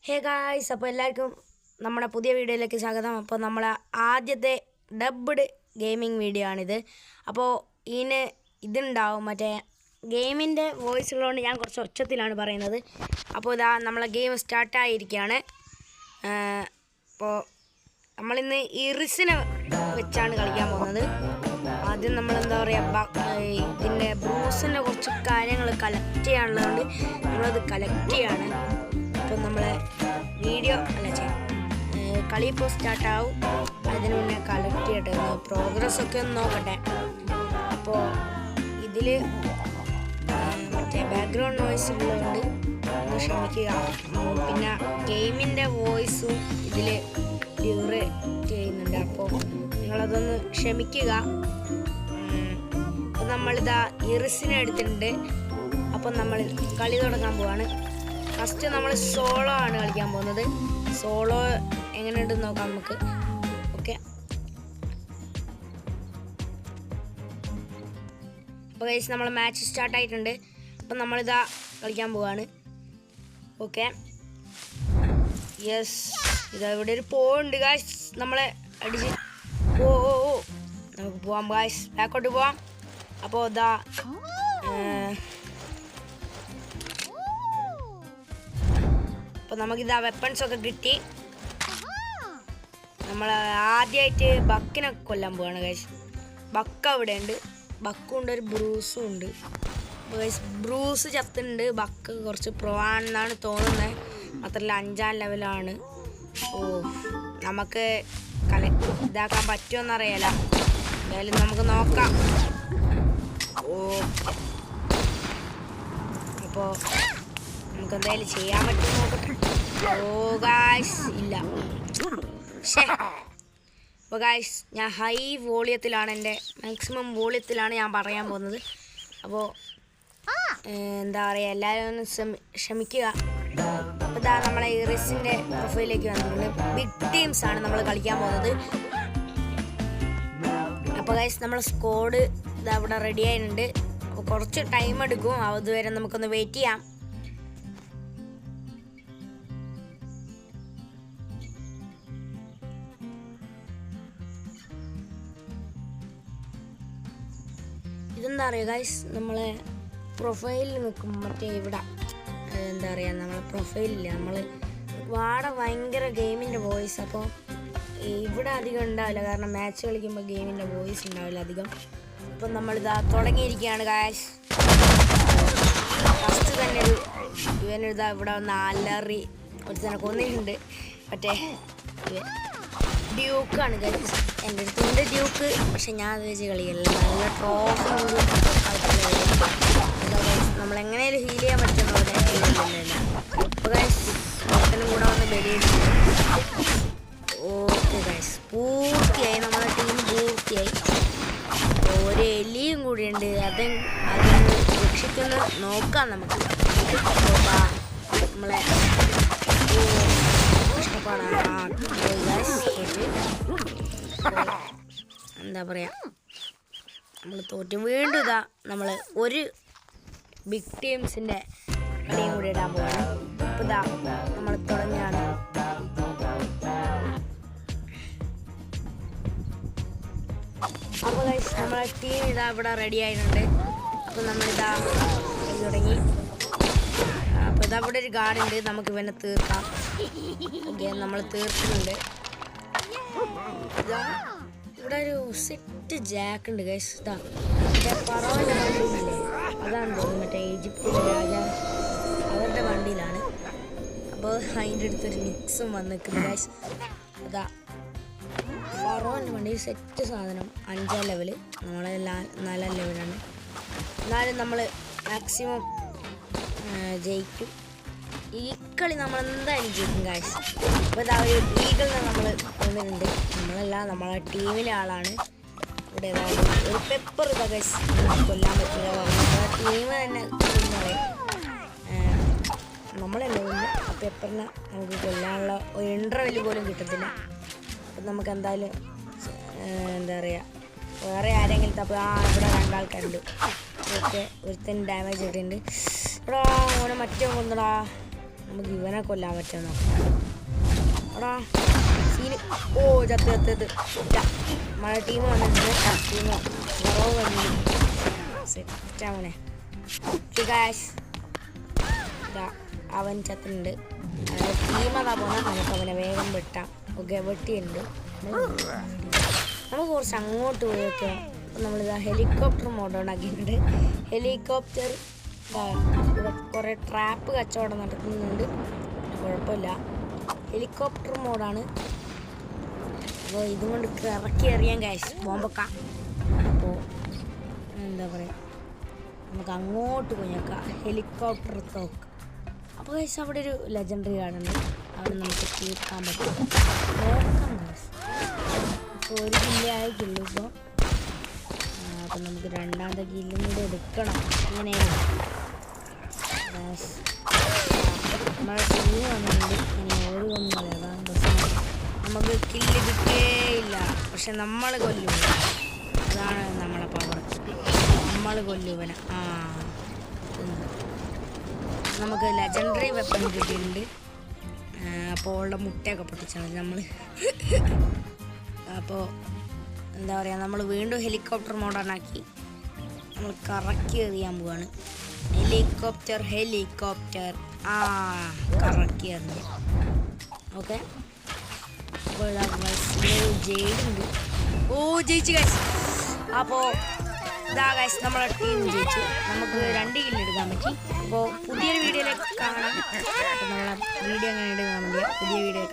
Hey guys, അപ്പോൾ എല്ലാവർക്കും നമ്മുടെ പുതിയ വീഡിയോയിലേക്ക് സ്വാഗതം. അപ്പോൾ നമ്മളെ ആദ്യത്തെ ഡബ്ഡ് ഗെയിമിംഗ് വീഡിയോ ആണിത്. അപ്പോൾ ഇതുണ്ടാവും മറ്റേ ഗെയിമിൻ്റെ വോയിസ് ഉള്ളതുകൊണ്ട് ഞാൻ കുറച്ച് ഒച്ചത്തിലാണ് പറയുന്നത്. അപ്പോൾ ഇതാ നമ്മളെ ഗെയിം സ്റ്റാർട്ടായിരിക്കുകയാണ്. അപ്പോൾ നമ്മളിന്ന് ഇറിസിനെ വെച്ചാണ് കളിക്കാൻ പോകുന്നത്. ആദ്യം നമ്മളെന്താ പറയുക, ഇതിൻ്റെ ബ്രൂസിൻ്റെ കുറച്ച് കാര്യങ്ങൾ കളക്ട് ചെയ്യാനുള്ളതുകൊണ്ട് നമ്മളത് കളക്ട് ചെയ്യാണ്. അപ്പോൾ നമ്മളെ വീഡിയോ കളി ഇപ്പോൾ സ്റ്റാർട്ടാവും. അതിന് മുന്നേ കളക്ട് ചെയ്യട്ടെ, പ്രോഗ്രസ്സൊക്കെ ഒന്ന് നോക്കട്ടെ. അപ്പോൾ ഇതിൽ മറ്റേ ബാക്ക്ഗ്രൗണ്ട് നോയ്സ് ഉള്ളതുകൊണ്ട് ഒന്ന് ക്ഷമിക്കുക. പിന്നെ ഗെയിമിൻ്റെ വോയിസും ഇതിൽ ലിവർ ചെയ്യുന്നുണ്ട്, അപ്പോൾ നിങ്ങളതൊന്ന് ക്ഷമിക്കുക. അപ്പോൾ നമ്മളിതാ ഇറിസിനെ എടുത്തിട്ടുണ്ട്. അപ്പം നമ്മൾ കളി തുടങ്ങാൻ പോവാണ്. ഫസ്റ്റ് നമ്മൾ സോളോ ആണ് കളിക്കാൻ പോകുന്നത്. സോളോ എങ്ങനെയുണ്ടെന്ന് നോക്കാം നമുക്ക്. ഓക്കെ, അപ്പോൾ ഗൈസ് നമ്മൾ മാച്ച് സ്റ്റാർട്ടായിട്ടുണ്ട്. അപ്പം നമ്മളിതാ കളിക്കാൻ പോവാണ്. ഓക്കെ, യെസ്, ഇതാ ഇവിടെ ഒരു പോവുണ്ട് ഗൈസ്. നമ്മളെ അടിച്ച് നമുക്ക് പോവാം ഗൈസ്, ബാക്കോട്ട് പോവാം. അപ്പോൾ ഇതാ അപ്പോൾ നമുക്കിതാ വെപ്പൺസൊക്കെ കിട്ടി. നമ്മൾ ആദ്യമായിട്ട് ബക്കിനെ കൊല്ലാൻ പോവാണ് ഗൈസ്. ബക്ക് അവിടെ ഉണ്ട്, ബക്കും ഉണ്ട്, ഒരു ബ്രൂസും ഉണ്ട്. ഗൈസ് ബ്രൂസ് ചത്തുണ്ട്, ബക്ക് കുറച്ച് പ്രോ ആണെന്നാണ് തോന്നുന്നത്. മാത്രമല്ല 5ാം ലെവലാണ്. നമുക്ക് ഇതാക്കാൻ പറ്റുമെന്നറിയാല. എന്തായാലും നമുക്ക് നോക്കാം. അപ്പോൾ നമുക്ക് എന്തായാലും ചെയ്യാൻ പറ്റുമെന്ന് നോക്കട്ടെ. ഗായ്സ് ഇല്ല. അപ്പോൾ ഗായ്സ് ഞാൻ ഹൈ വോളിയത്തിലാണ്, എൻ്റെ മാക്സിമം വോളിയത്തിലാണ് ഞാൻ പറയാൻ പോകുന്നത്. അപ്പോൾ എന്താ പറയുക, എല്ലാവരും ഒന്ന് ക്ഷമിക്കുക. അപ്പോൾ ഇതാ നമ്മളെ ഇറിസിൻ്റെ പ്രൊഫൈലിലേക്ക് വന്നിട്ടുണ്ട്. ബിഗ് ടീംസ് ആണ് നമ്മൾ കളിക്കാൻ പോകുന്നത്. അപ്പോൾ ഗൈസ് നമ്മളെ സ്ക്വാഡ് ഇതാ ഇവിടെ റെഡി ആയിട്ടുണ്ട്. അപ്പോൾ കുറച്ച് ടൈം എടുക്കും, അതുവരെ നമുക്കൊന്ന് വെയിറ്റ് ചെയ്യാം. ഇതെന്താ പറയുക ഗൈസ്, നമ്മളെ പ്രൊഫൈലിൽ നിൽക്കും മറ്റേ ഇവിടെ എന്താ പറയുക, നമ്മളെ പ്രൊഫൈലില്ല, നമ്മൾ ഭയങ്കര ഗെയിമിൻ്റെ വോയിസ്. അപ്പോൾ ഇവിടെ അധികം ഉണ്ടാവില്ല, കാരണം മാച്ച് കളിക്കുമ്പോൾ ഗെയിമിൻ്റെ വോയിസ് ഉണ്ടാവില്ല അധികം. അപ്പം നമ്മളിതാ തുടങ്ങിയിരിക്കുകയാണ് ഗൈസ്. ഫസ്റ്റ് തന്നെ ഇവനിതാ ഇവിടെ വന്ന് അലറി ഒരു തന്നെ കൊന്നിട്ടുണ്ട്. മറ്റേ ഡ്യൂക്കാണ് ഗൈസ്, എൻ്റെ അടുത്തുണ്ട് ഡ്യൂക്ക്, പക്ഷെ ഞാൻ അത് വെച്ച് കളിക്കില്ല. നല്ല ട്രോഫി നമ്മളെങ്ങനെയും ഹീൽ ചെയ്യാൻ പറ്റുന്നവിടെ അപ്പോൾ ഗൈസ് ഒത്തനും കൂടെ വന്ന് വെടിയിടും. ഓക്കെ ഗൈസ്, പൂർത്തിയായി, നമ്മുടെ ടീം പൂർത്തിയായി. ഒരു എലിയും കൂടിയുണ്ട്, അതൊന്ന് രക്ഷിക്കുന്ന നോക്കാം നമുക്ക്. നമ്മളെ കഷ്ടപ്പാടാണ്. എന്താ പറയുക, നമ്മൾ തോറ്റും. വീണ്ടും ഇതാ നമ്മൾ ഒരു ബിഗ് ടീംസിൻ്റെ കളിയും കൂടി ഇടാൻ പോവാണ്. അപ്പോൾ ഇതാ നമ്മൾ തുടങ്ങിയാണ്. അപ്പോൾ ഗൈസ് നമ്മളെ ടീം ഇതാ ഇവിടെ റെഡി ആയിട്ടുണ്ട്. അപ്പോൾ നമ്മളിതാ തുടങ്ങി. അപ്പോൾ ഇതാ ഇവിടെ ഒരു ഗാർഡുണ്ട്, നമുക്ക് ഇവനെ തീർക്കാം. ഓക്കെ, നമ്മൾ തീർക്കുന്നുണ്ട്. ഇതാ ഇവിടെ ഒരു സെറ്റ് ജാക്ക് ഉണ്ട് ഗൈസ്. ഇതാ ഫറോൻ്റെ വണ്ടിയില്ലേ, അതാണ് തോന്നുന്നു, മറ്റേ ഈജിപ്തിലെ രാജാവ് അവരുടെ വണ്ടിയിലാണ്. അപ്പോൾ അതിൻ്റെ അടുത്തൊരു നിക്സും വന്നിരിക്കുന്നു ഗൈസ്. ഇതാ ഫറോൻ്റെ വണ്ടി സെറ്റ് സാധനം, 5ാം ലെവല്, നമ്മളെ 4ാം ലെവലാണ്. എന്നാലും നമ്മൾ മാക്സിമം ജയിക്കും. ഈ കളി നമ്മളെന്തായാലും ജയിക്കും ഗൈസ്. അപ്പോൾ ഇതാ ഒരു ഈഗിളിനെ നമ്മൾ കൊന്നിട്ടുണ്ട്. നമ്മളല്ല, നമ്മളെ ടീമിലെ ആളാണ്. ഇവിടെ ഒരു പെപ്പർ ഇതാ ഗൈസ്, കൊല്ലാൻ പറ്റില്ല, നമ്മളെ ടീം തന്നെ കൊല്ലുന്നത്. നമ്മളല്ല കൊല്ലുക, ആ പെപ്പറിനെ നമുക്ക് കൊല്ലാനുള്ള ഒരു ഇൻ്റർവെൽ പോലും കിട്ടത്തില്ല. അപ്പം നമുക്ക് എന്തായാലും എന്താ പറയുക, വേറെ ആരെങ്കിലും തപ്പോൾ ഇവിടെ 2 ആൾക്കാരുണ്ട്. ഓക്കെ, ഒരുത്തൻ ഡാമേജ് ഇട്ടിട്ടുണ്ട്. ഇവിടെ ഓനെ മറ്റേ കൊന്നടാ, നമുക്ക് ഇവനെ കൊല്ലാൻ പറ്റുമോ എടാ സീന്. ഓ ചത്ത് മഴ ടീം വന്നിട്ടുണ്ട്. ടീം കുറവ് വന്നു സെറ്റാവനെ. അവൻ ചത്തുണ്ട്. ടീം അതാ പോകാൻ നമുക്ക് അവനെ വേഗം വെട്ടാം. ഓക്കെ വെട്ടിയുണ്ട്. നമുക്ക് കുറച്ച് അങ്ങോട്ട് പോയി വെക്കാം. നമ്മളിതാ ഹെലികോപ്റ്റർ മോഡ് ഉണ്ടാക്കിയിട്ടുണ്ട്. ഹെലികോപ്റ്റർ ഇവിടെ കുറേ ട്രാപ്പ് കച്ചവടം നടക്കുന്നുണ്ട്. കുഴപ്പമില്ല, ഹെലികോപ്റ്റർ മോഡാണ്. അപ്പോൾ ഇതും കൊണ്ട് ഇറക്കി എറിയാൻ ഗൈസ് ബോംബൊക്കെ. അപ്പോൾ എന്താ പറയുക, നമുക്ക് അങ്ങോട്ട് പോയി നോക്കാം. ഹെലികോപ്റ്റർ തോക്ക്. അപ്പോൾ ഗൈസ് അവിടെ ഒരു ലെജൻഡറി കാർഡുണ്ട്. അവിടെ നമുക്ക് തീർക്കാൻ പറ്റും. നോക്കാം ഗൈസ്. ഇപ്പോൾ ഒരു കില്ല് ആയിക്കുള്ളൂ ഇപ്പോൾ. അപ്പം നമുക്ക് രണ്ടാമത്തെ കില്ലും കൂടി എടുക്കണം. ഇങ്ങനെയാണ് നമ്മളെ ടീം വന്നിട്ടുണ്ട്. ഇനി ഓരോ ഒന്നും അതാണ് പ്രശ്നം. നമുക്ക് കില്ല് കിട്ടുകയില്ല, പക്ഷെ നമ്മൾ കൊല്ലും. അതാണ് നമ്മളെ പവർ. നമ്മൾ കൊല്ലുവന. നമുക്ക് ലെജൻഡറി വെപ്പൺ കിട്ടിയിട്ടുണ്ട്. അപ്പോൾ ഉള്ള മുട്ടയൊക്കെ പൊട്ടിച്ചാൽ മതി നമ്മൾ. അപ്പോൾ എന്താ പറയുക, നമ്മൾ വീണ്ടും ഹെലികോപ്റ്റർ മോഡാണാക്കി നമ്മൾ കറക്കി എറിയാൻ പോവാണ്. ഹെലികോപ്റ്റർ കറക്കി എറിഞ്ഞു. ഓക്കെ, അപ്പോൾ ജയിലുണ്ട്. ഓ ജയിച്ചു ഗൈസ്. അപ്പോൾ ഇതാ ഗൈസ് നമ്മളെ ടീം ജയിച്ചു. നമുക്ക് 2 കില്ല് എടുക്കാൻ പറ്റി. അപ്പോൾ പുതിയൊരു വീഡിയോയിലേക്ക് കാണാം. അപ്പോൾ നമ്മളെ വീഡിയോ എങ്ങനെ എടുക്കാൻ വേണ്ടിയാണ് പുതിയ വീഡിയോ